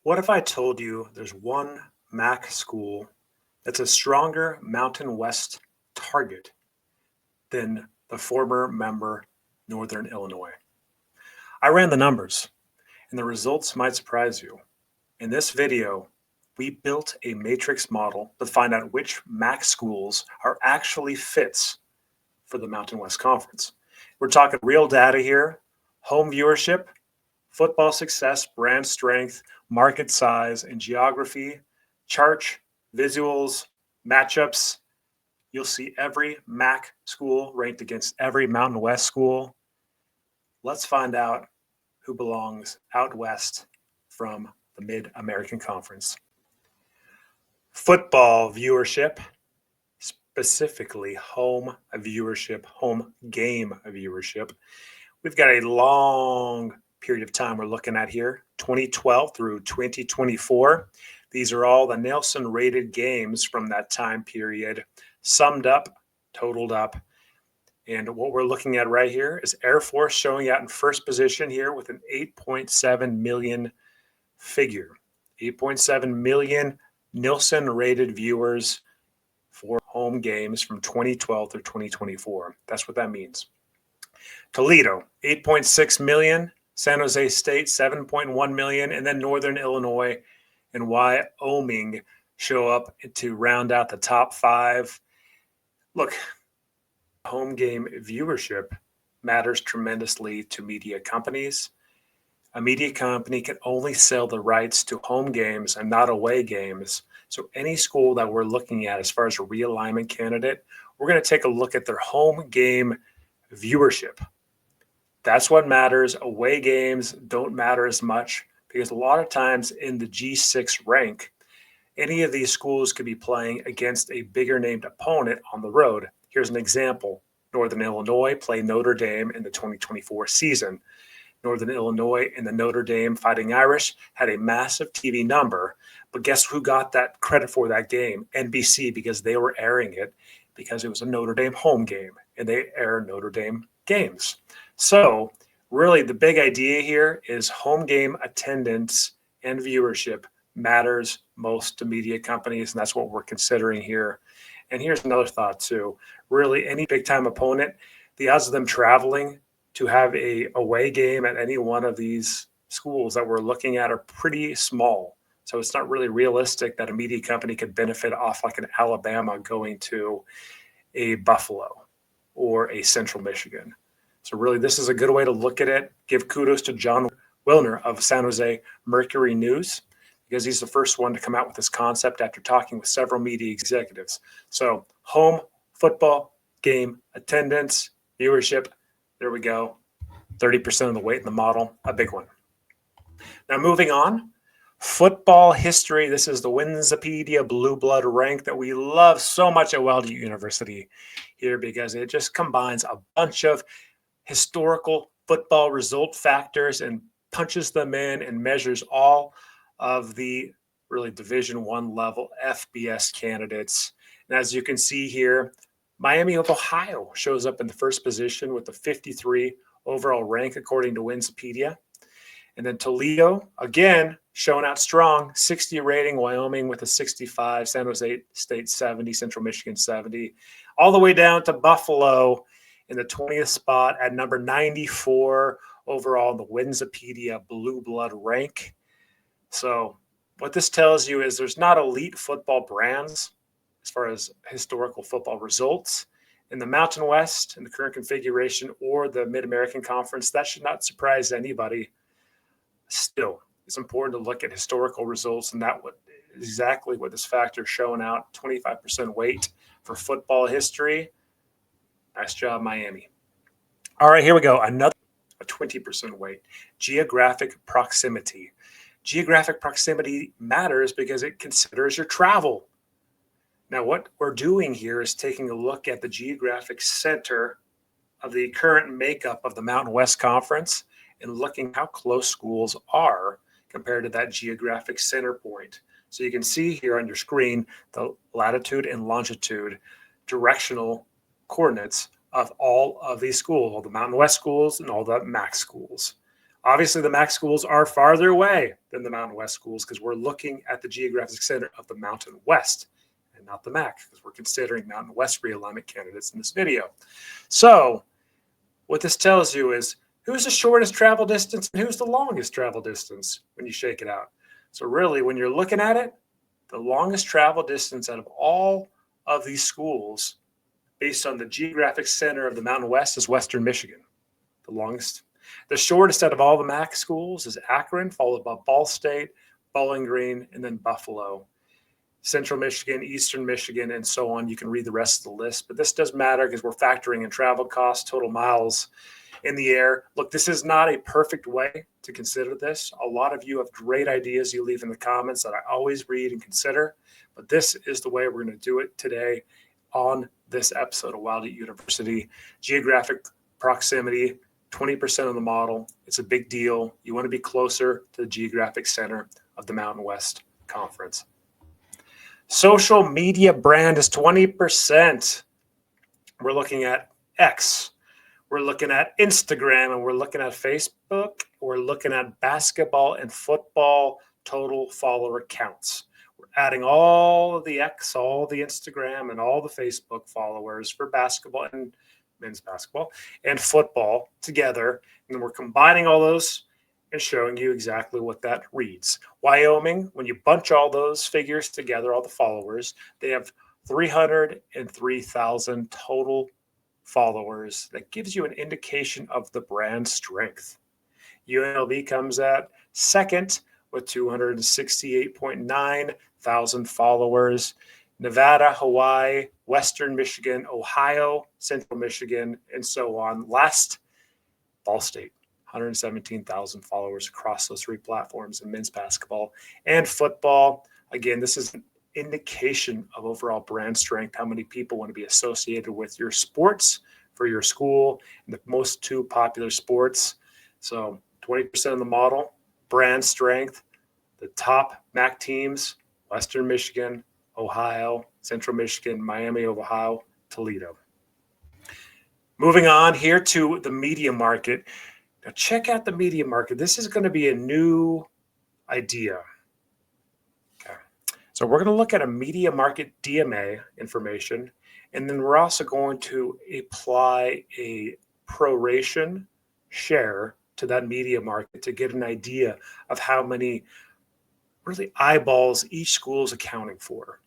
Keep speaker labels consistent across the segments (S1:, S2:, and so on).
S1: What if I told you there's one MAC school that's a stronger Mountain West target than the former member Northern Illinois? I ran the numbers, and the results might surprise you. In this video, we built a matrix model to find out which MAC schools are actually fits for the Mountain West Conference. We're talking real data here, home viewership, football success, brand strength, market size, and geography, charts, visuals, matchups. You'll see every MAC school ranked against every Mountain West school. Let's find out who belongs out west from the Mid-American Conference. Football viewership, specifically home viewership, home game viewership. We've got a long period of time we're looking at here, 2012 through 2024. These are all the Nielsen rated games from that time period, summed up, totaled up. And what we're looking at right here is Air Force showing out in first position here with an 8.7 million figure. 8.7 million Nielsen rated viewers for home games from 2012 through 2024. That's what that means. Toledo, 8.6 million. San Jose State, 7.1 million. And then Northern Illinois and Wyoming show up to round out the top five. Look, home game viewership matters tremendously to media companies. A media company can only sell the rights to home games and not away games. So any school that we're looking at as far as a realignment candidate, we're going to take a look at their home game viewership. That's what matters. Away games don't matter as much because a lot of times in the G6 rank, any of these schools could be playing against a bigger named opponent on the road. Here's an example. Northern Illinois played Notre Dame in the 2024 season. Northern Illinois and the Notre Dame Fighting Irish had a massive TV number, but guess who got that credit for that game? NBC, because they were airing it because it was a Notre Dame home game and they air Notre Dame games. So really the big idea here is home game attendance and viewership matters most to media companies, and that's what we're considering here. And here's another thought too. Really, any big-time opponent, the odds of them traveling to have a away game at any one of these schools that we're looking at are pretty small. So it's not really realistic that a media company could benefit off like an Alabama going to a Buffalo or a Central Michigan. So really, this is a good way to look at it. Give kudos to John Wilner of San Jose Mercury News, because he's the first one to come out with this concept after talking with several media executives. So home football game attendance, viewership, there we go. 30% of the weight in the model, a big one. Now moving on, football history. This is the Winsipedia Blue Blood rank that we love so much at Wellesley University here because it just combines a bunch of historical football result factors and punches them in and measures all of the really Division I level FBS candidates. And as you can see here, Miami of Ohio shows up in the first position with a 53 overall rank according to Winsipedia. And then Toledo, again, showing out strong, 60 rating, Wyoming with a 65, San Jose State 70, Central Michigan 70, all the way down to Buffalo in the 20th spot at number 94 overall in the Winsipedia Blue Blood rank. So what this tells you is there's not elite football brands as far as historical football results in the Mountain West in the current configuration or the Mid-American Conference. That should not surprise anybody. Still, it's important to look at historical results, and that is exactly what this factor is showing out. 25% weight for football history. Nice job, Miami. All right, here we go. Another 20% weight. Geographic proximity. Geographic proximity matters because it considers your travel. Now, what we're doing here is taking a look at the geographic center of the current makeup of the Mountain West Conference and looking how close schools are compared to that geographic center point. So you can see here on your screen the latitude and longitude directional coordinates of all of these schools, all the Mountain West schools and all the MAC schools. Obviously, the MAC schools are farther away than the Mountain West schools because we're looking at the geographic center of the Mountain West and not the MAC because we're considering Mountain West realignment candidates in this video. So what this tells you is who's the shortest travel distance and who's the longest travel distance when you shake it out. So really, when you're looking at it, the longest travel distance out of all of these schools based on the geographic center of the Mountain West is Western Michigan, the longest. The shortest out of all the MAC schools is Akron, followed by Ball State, Bowling Green, and then Buffalo. Central Michigan, Eastern Michigan, and so on. You can read the rest of the list, but this does matter because we're factoring in travel costs, total miles in the air. Look, this is not a perfect way to consider this. A lot of you have great ideas you leave in the comments that I always read and consider, but this is the way we're going to do it today on this episode of Wild Eat University. Geographic proximity, 20% of the model. It's a big deal. You want to be closer to the geographic center of the Mountain West Conference. Social media brand is 20%. We're looking at X. We're looking at Instagram, and we're looking at Facebook. We're looking at basketball and football total follower counts. We're adding all of the X, all the Instagram, and all the Facebook followers for basketball and men's basketball and football together. And we're combining all those and showing you exactly what that reads. Wyoming, when you bunch all those figures together, all the followers, they have 303,000 total followers. That gives you an indication of the brand strength. UNLV comes at second with 268.9 thousand followers. Nevada, Hawaii, Western Michigan, Ohio, Central Michigan, and so on. Last, Ball State. 117,000 followers across those three platforms in men's basketball and football. Again, this is an indication of overall brand strength, how many people want to be associated with your sports for your school, and the most two popular sports. So 20% of the model, brand strength, the top MAC teams, Western Michigan, Ohio, Central Michigan, Miami of Ohio, Toledo. Moving on here to the media market. Now, check out the media market. This is going to be a new idea. Okay. So we're going to look at a media market DMA information, and then we're also going to apply a proration share to that media market to get an idea of how many really eyeballs each school is accounting for.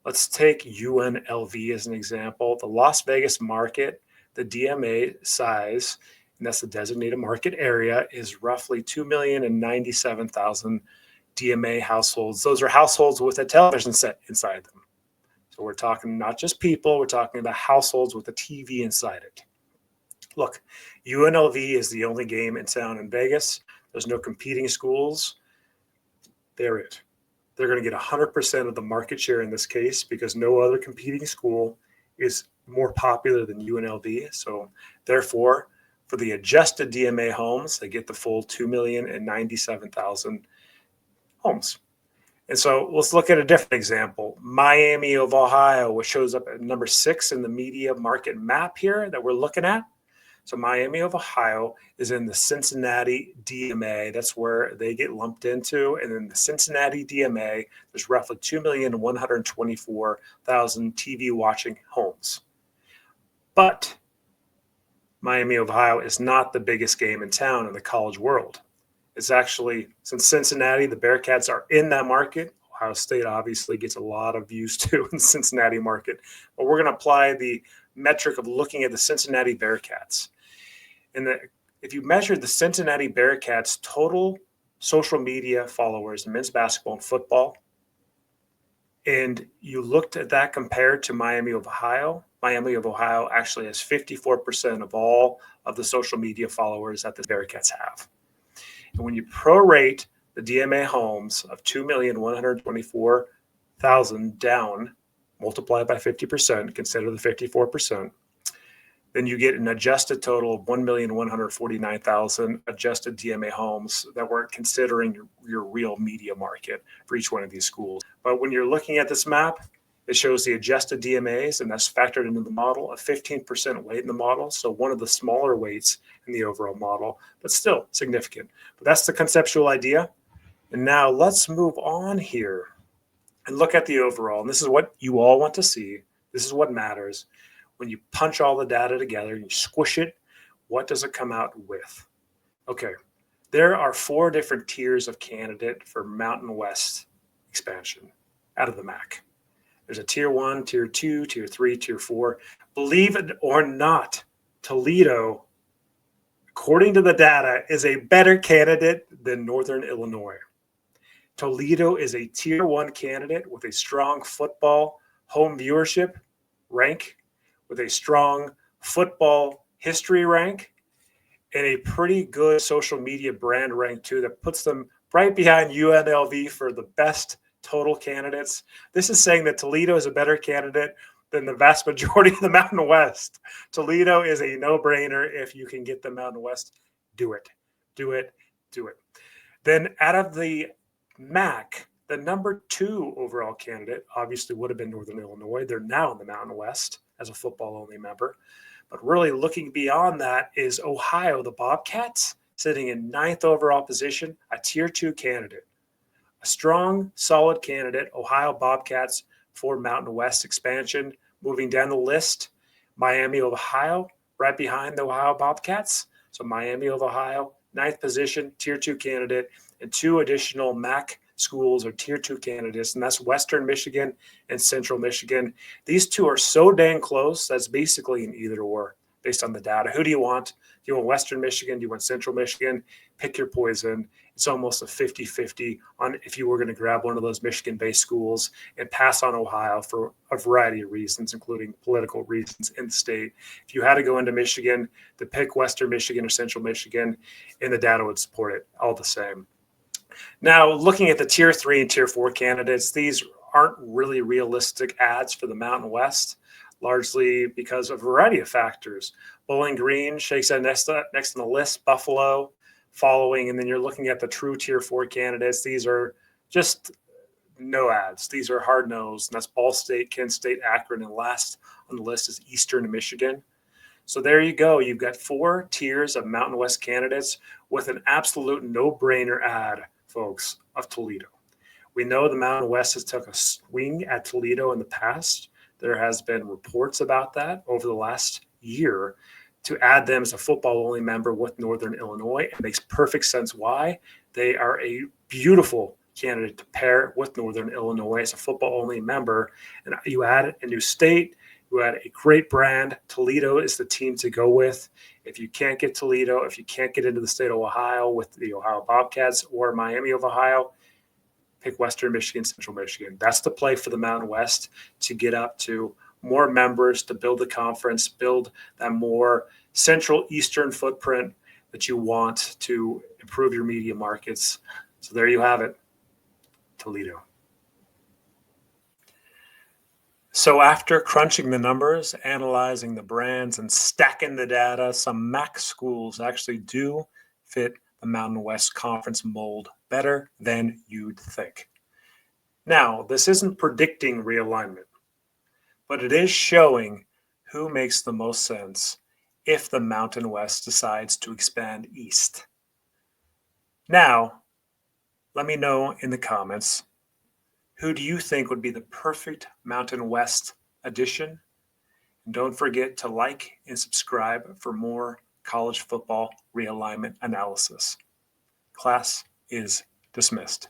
S1: Let's take UNLV as an example. The Las Vegas market, the DMA size, and that's the designated market area, is roughly 2,097,000 DMA households. Those are households with a television set inside them. So we're talking not just people, we're talking about households with a TV inside it. Look, UNLV is the only game in town in Vegas. There's no competing schools. They're it. They're going to get 100% of the market share in this case because no other competing school is more popular than UNLV. So therefore, for the adjusted DMA homes, they get the full 2,097,000 homes. And so let's look at a different example. Miami of Ohio, which shows up at number 6 in the media market map here that we're looking at. So Miami of Ohio is in the Cincinnati DMA. That's where they get lumped into. And in the Cincinnati DMA, there's roughly 2,124,000 TV watching homes. But Miami of Ohio is not the biggest game in town in the college world. It's actually, since Cincinnati, the Bearcats are in that market. Ohio State obviously gets a lot of views too in the Cincinnati market. But we're going to apply the metric of looking at the Cincinnati Bearcats. And if you measure the Cincinnati Bearcats' total social media followers in men's basketball and football, and you looked at that compared to Miami of Ohio actually has 54% of all of the social media followers that the Bearcats have. And when you prorate the DMA homes of 2,124,000 down, multiply by 50%, consider the 54%, then you get an adjusted total of 1,149,000 adjusted DMA homes that we're considering your real media market for each one of these schools. But when you're looking at this map, It shows the adjusted DMAs, and that's factored into the model, a 15% weight in the model. So one of the smaller weights in the overall model, but still significant. But that's the conceptual idea. And now let's move on here and look at the overall. And this is what you all want to see. This is what matters. When you punch all the data together and you squish it, what does it come out with? Okay, there are 4 different tiers of candidate for Mountain West expansion out of the MAC. There's a tier 1, tier 2, tier 3, tier 4. Believe it or not, Toledo, according to the data, is a better candidate than Northern Illinois. Toledo is a tier 1 candidate with a strong football home viewership rank, with a strong football history rank, and a pretty good social media brand rank too that puts them right behind UNLV for the best total candidates. This is saying that Toledo is a better candidate than the vast majority of the Mountain West. Toledo is a no-brainer. If you can get the Mountain West, do it. Do it. Do it. Then out of the MAC, the number 2 overall candidate obviously would have been Northern Illinois. They're now in the Mountain West as a football-only member. But really looking beyond that is Ohio, the Bobcats, sitting in 9th overall position, a tier 2 candidate. A strong, solid candidate, Ohio Bobcats for Mountain West expansion. Moving down the list, Miami of Ohio, right behind the Ohio Bobcats. So Miami of Ohio, 9th position, tier 2 candidate, and 2 additional MAC schools are tier 2 candidates, and that's Western Michigan and Central Michigan. These 2 are so dang close, that's basically an either or based on the data. Who do you want? Do you want Western Michigan? Do you want Central Michigan? Pick your poison. It's almost a 50-50 on if you were going to grab one of those Michigan-based schools and pass on Ohio for a variety of reasons, including political reasons in the state. If you had to go into Michigan, to pick Western Michigan or Central Michigan, and the data would support it all the same. Now, looking at the tier 3 and tier 4 candidates, these aren't really realistic ads for the Mountain West, largely because of a variety of factors. Bowling Green shakes out next on the list, Buffalo following, and then you're looking at the true tier 4 candidates. These are just no ads. These are hard-nosed, and that's Ball State, Kent State, Akron, and last on the list is Eastern Michigan. So there you go. You've got 4 tiers of Mountain West candidates with an absolute no-brainer ad, folks, of Toledo. We know the Mountain West has took a swing at Toledo in the past. There has been reports about that over the last year to add them as a football-only member with Northern Illinois. It makes perfect sense why. They are a beautiful candidate to pair with Northern Illinois as a football-only member. And you add a new state, you add a great brand. Toledo is the team to go with. If you can't get Toledo, if you can't get into the state of Ohio with the Ohio Bobcats or Miami of Ohio, pick Western Michigan, Central Michigan. That's the play for the Mountain West to get up to more members, to build the conference, build that more central eastern footprint that you want to improve your media markets. So there you have it, Toledo. So after crunching the numbers, analyzing the brands, and stacking the data, some MAC schools actually do fit the Mountain West Conference mold better than you'd think. Now, this isn't predicting realignment, but it is showing who makes the most sense if the Mountain West decides to expand east. Now, let me know in the comments, who do you think would be the perfect Mountain West addition? And don't forget to like and subscribe for more college football realignment analysis. Class is dismissed.